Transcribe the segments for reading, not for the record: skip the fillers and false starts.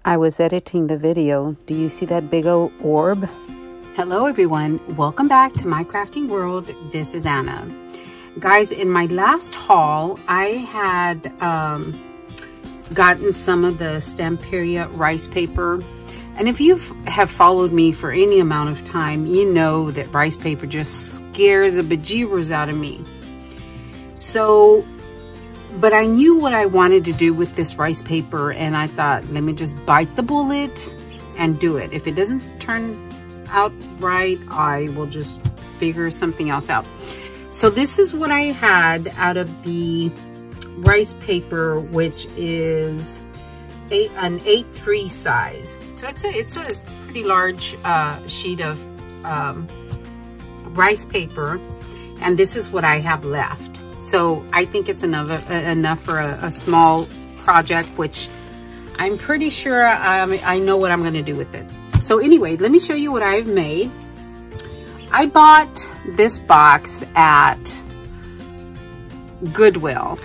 I was editing the video. Do you see that big old orb? Hello everyone, welcome back to my crafting world. This is Anna. Guys, in my last haul, I had gotten some of the Stamperia rice paper. And if you have followed me for any amount of time, you know that rice paper just scares the bejeebers out of me. But I knew what I wanted to do with this rice paper, and I thought, let me just bite the bullet and do it. If it doesn't turn out right, I will just figure something else out. So this is what I had out of the rice paper, which is an 8-3 size. So it's a pretty large sheet of rice paper, and this is what I have left. So I think it's enough for a small project, which I'm pretty sure I know what I'm going to do with it. So anyway, let me show you what I've made. I bought this box at Goodwill.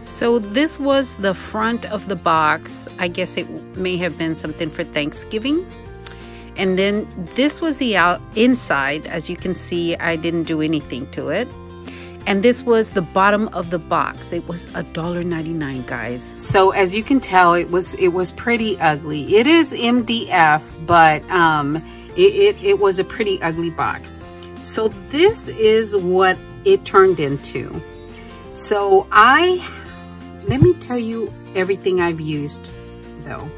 So this was the front of the box. I guess it may have been something for Thanksgiving. And then this was the inside. As you can see, I didn't do anything to it. And this was the bottom of the box. It was $1.99, guys. So as you can tell, it was pretty ugly. It is MDF, but it was a pretty ugly box. So this is what it turned into. So let me tell you everything I've used though.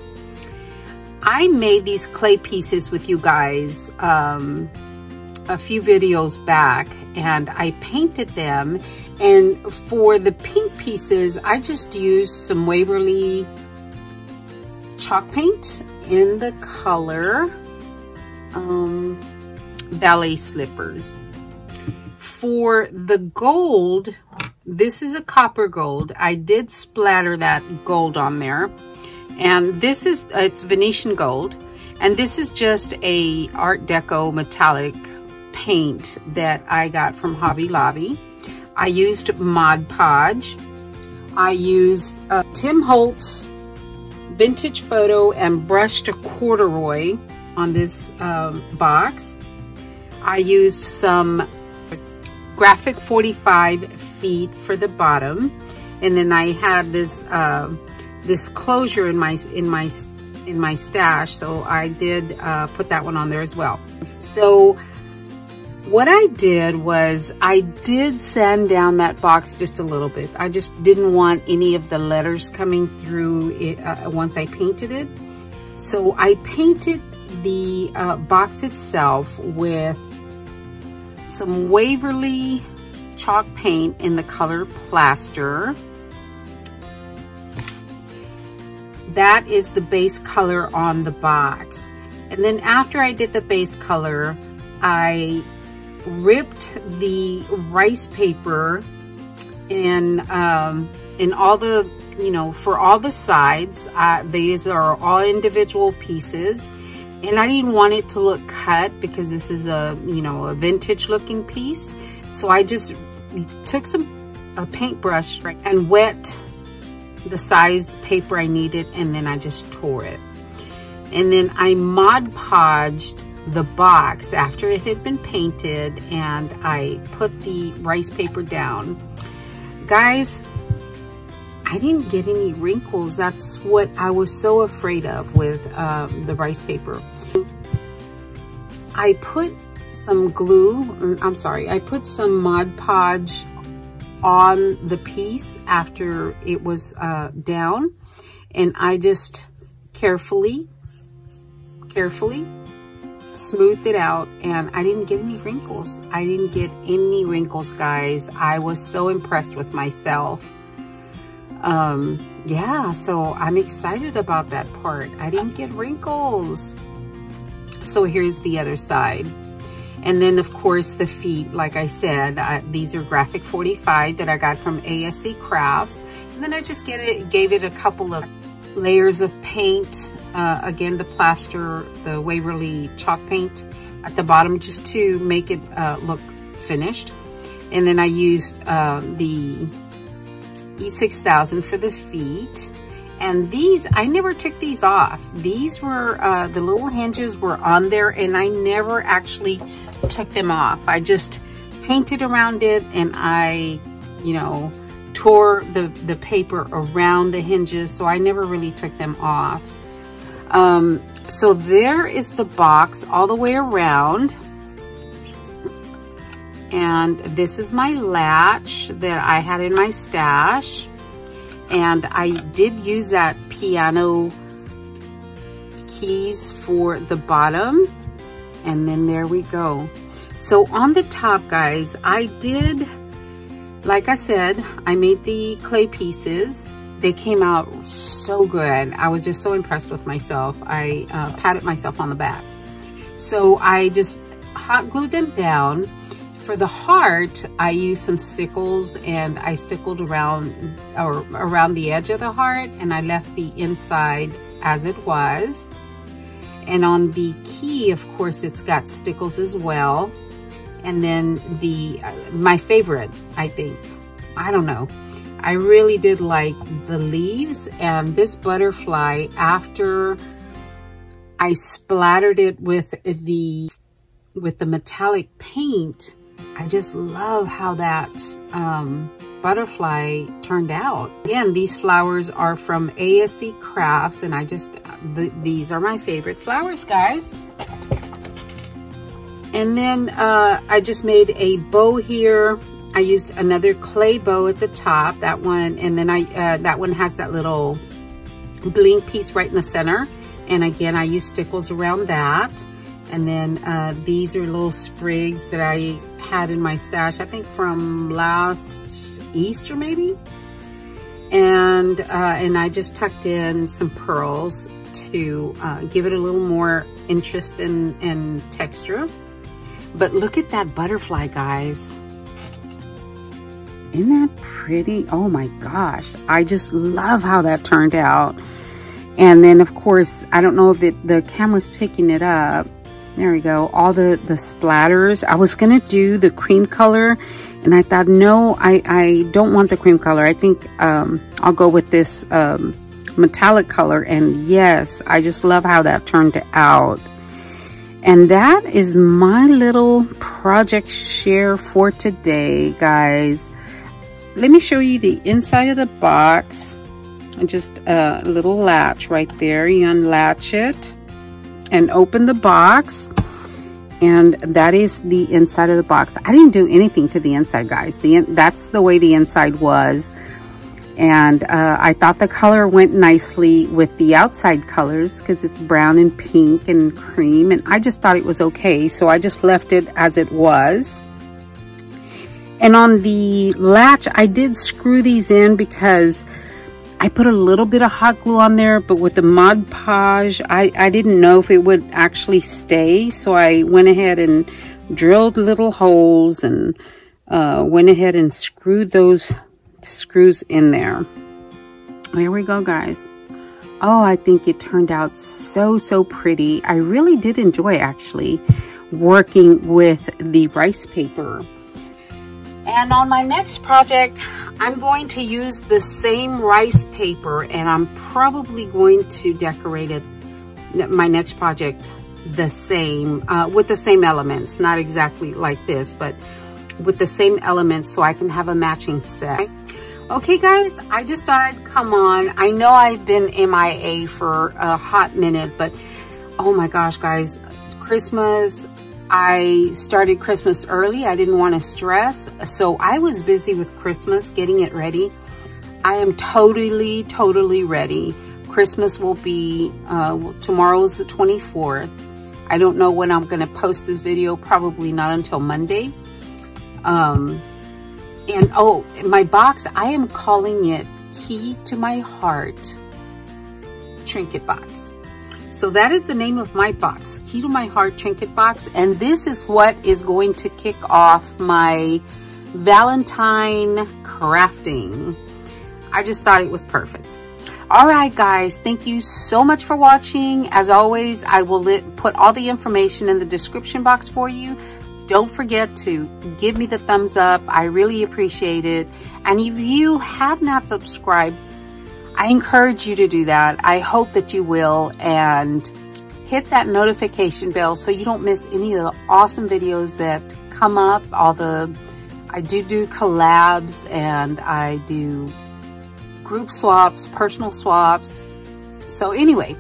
I made these clay pieces with you guys a few videos back, and I painted them. And for the pink pieces, I just used some Waverly chalk paint in the color Ballet Slippers. For the gold, this is a copper gold. I did splatter that gold on there. And this is, it's Venetian gold. And this is just a Art Deco metallic paint that I got from Hobby Lobby. I used Mod Podge. I used Tim Holtz vintage photo and brushed corduroy on this box. I used some graphic 45 feet for the bottom, and then I had this this closure in my stash, so I did put that one on there as well. So what I did was I did sand down that box just a little bit. I just didn't want any of the letters coming through it once I painted it. So I painted the box itself with some Waverly chalk paint in the color Plaster. That is the base color on the box. And then after I did the base color, I ripped the rice paper in all the, for all the sides. These are all individual pieces, and I didn't want it to look cut because this is a vintage looking piece. So I just took a paintbrush and wet the size paper I needed, and then I just tore it. And then I Mod Podged the box after it had been painted, and I put the rice paper down. Guys, I didn't get any wrinkles. That's what I was so afraid of with the rice paper. I put some glue, I put some Mod Podge on the piece after it was down, and I just carefully smoothed it out, and I didn't get any wrinkles. I didn't get any wrinkles, guys. I was so impressed with myself. Yeah, so I'm excited about that part. I didn't get wrinkles. So here's the other side. And then of course the feet, like I said, these are graphic 45 that I got from ASC Crafts. And then I just gave it a couple of layers of paint. Again, the Plaster, the Waverly chalk paint at the bottom, just to make it look finished. And then I used the E6000 for the feet. And these, I never took these off. These were, the little hinges were on there, and I never actually took them off. I just painted around it, and I, you know, tore the paper around the hinges, so I never really took them off. So there is the box all the way around. And this is my latch that I had in my stash. And I did use that piano keys for the bottom. And then there we go. So on the top, guys, I did, like I said, I made the clay pieces. They came out so good. I was just so impressed with myself. I patted myself on the back. So I just hot glued them down. For the heart, I used some stickles, and I stickled around the edge of the heart, and I left the inside as it was. And on the key, of course, it's got stickles as well. And then my favorite, I think, I don't know, I really did like the leaves and this butterfly. After I splattered it with the metallic paint, I just love how that butterfly turned out. Again, these flowers are from ASC Crafts, and these are my favorite flowers, guys. And then I just made a bow here. I used another clay bow at the top, that one, and then that one has that little bling piece right in the center. And again, I used stickles around that. And then these are little sprigs that I had in my stash, I think from last Easter maybe. And I just tucked in some pearls to give it a little more interest and texture. But look at that butterfly, guys. Isn't that pretty? Oh my gosh. I just love how that turned out. And then of course, I don't know if the camera's picking it up. There we go. All the splatters. I was going to do the cream color, and I thought, no, I don't want the cream color. I think I'll go with this metallic color. And yes, I just love how that turned out. And that is my little project share for today, guys. Let me show you the inside of the box. Just a little latch right there. You unlatch it and open the box, and that is the inside of the box. I didn't do anything to the inside, guys. That's the way the inside was. And I thought the color went nicely with the outside colors because it's brown and pink and cream, and I just thought it was okay, so I just left it as it was. And on the latch, I did screw these in because I put a little bit of hot glue on there, but with the Mod Podge, I didn't know if it would actually stay. So I went ahead and drilled little holes and went ahead and screwed those screws in there. There we go, guys. Oh, I think it turned out so pretty. I really did enjoy actually working with the rice paper. And on my next project, I'm going to use the same rice paper, and I'm probably going to decorate it, my next project, the same, with the same elements, not exactly like this, but with the same elements so I can have a matching set. Okay, guys, I just thought I'd come on. I know I've been MIA for a hot minute, but oh my gosh, guys, Christmas, I started Christmas early. I didn't want to stress. So I was busy with Christmas, getting it ready. I am totally ready. Christmas will be, tomorrow is the 24th. I don't know when I'm going to post this video, probably not until Monday. And oh, my box, I am calling it Key to My Heart Trinket Box. So that is the name of my box, Key to My Heart Trinket Box. And this is what is going to kick off my Valentine crafting. I just thought it was perfect. All right, guys, thank you so much for watching. As always, I will put all the information in the description box for you. Don't forget to give me the thumbs up. I really appreciate it. And if you have not subscribed, I encourage you to do that. I hope that you will, and hit that notification bell so you don't miss any of the awesome videos that come up. I do collabs, and I do group swaps, personal swaps. So anyway,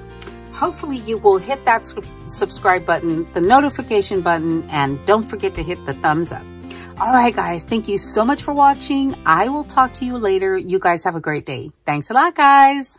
hopefully you will hit that subscribe button, the notification button, and don't forget to hit the thumbs up. All right, guys, thank you so much for watching. I will talk to you later. You guys have a great day. Thanks a lot, guys.